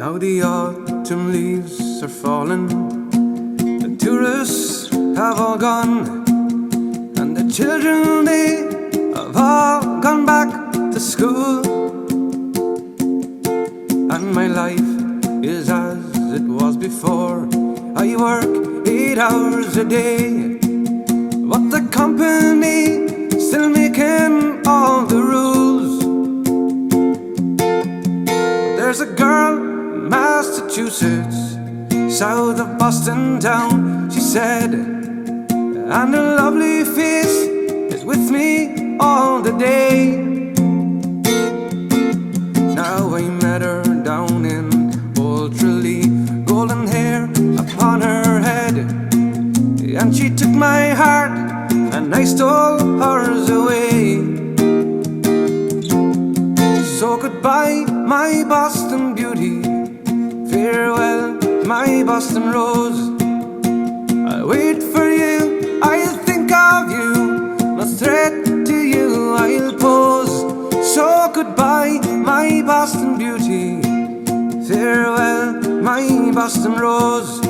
Now the autumn leaves are falling, the tourists have all gone, and the children, they have all gone back to school. And my life is as it was before. I work 8 hours a day, but the company still making all the rules. There's a girl in Massachusetts, south of Boston town, she said, and her lovely face is with me all the day. Now I met her down in Old Tralee, golden hair upon her head, and she took my heart and I stole hers away. So goodbye, my Boston beauty, farewell, my Boston rose. I'll wait for you, I'll think of you, no threat to you I'll pose. So goodbye, my Boston beauty, farewell, my Boston rose.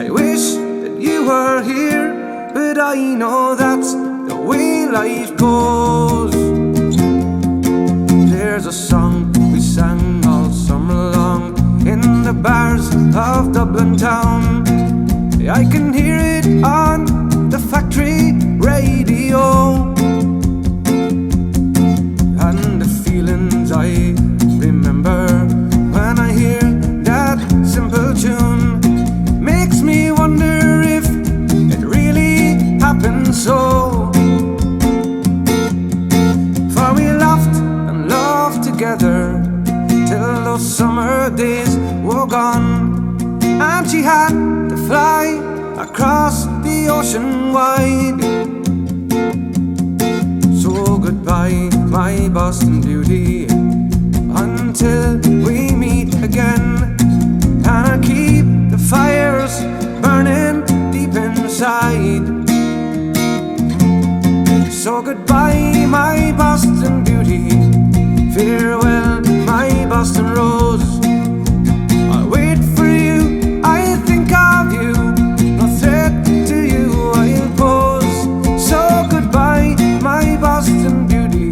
I wish that you were here, but I know that's the way life goes. There's a song we sang all summer long in the bars of Dublin town. I can hear it on the factory radio, and the feelings I remember when I hear that simple tune makes me wonder if it really happened so. For we laughed and loved together till those summer days were gone, and she had to fly across the ocean wide. So goodbye, my Boston beauty, until we meet again, and I'll keep the fires burning deep inside. So goodbye, my Boston beauty, farewell, my Boston rose. I'll wait for you, I'll think of you, no threat to you I'll pose. So goodbye, my Boston beauty,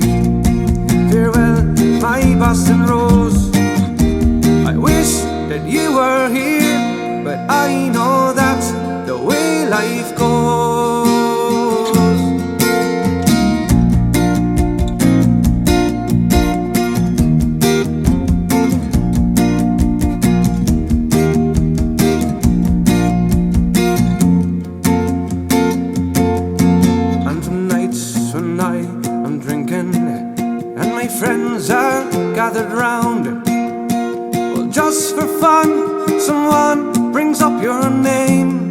farewell, my Boston rose. I wish that you were here, but I know that's the way life goes. When I am drinking and my friends are gathered round, well, just for fun, someone brings up your name.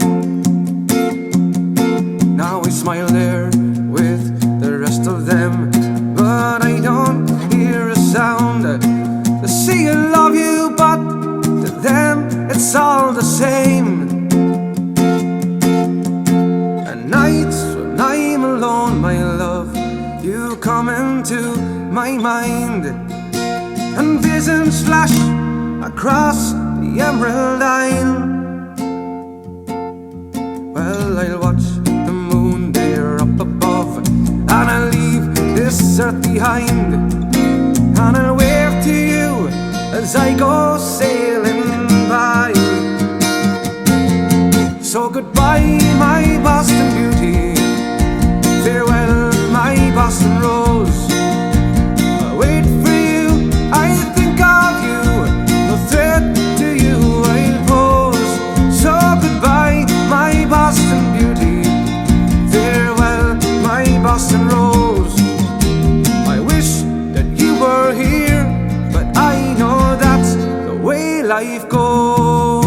Now I smile there with the rest of them, but I don't hear a sound. They say I love you, but to them it's all the same. And nights when I'm alone, my love, you come into my mind, and visions flash across the Emerald Isle. Well, I'll watch the moon there up above, and I'll leave this earth behind, and I'll wave to you as I go sailing by. So goodbye, my Boston beauty, farewell, my Boston rose. I'll wait for you, I'll think of you, no threat to you I'll pose. So goodbye, my Boston beauty, farewell, my Boston rose. I wish that you were here, but I know that's the way life goes.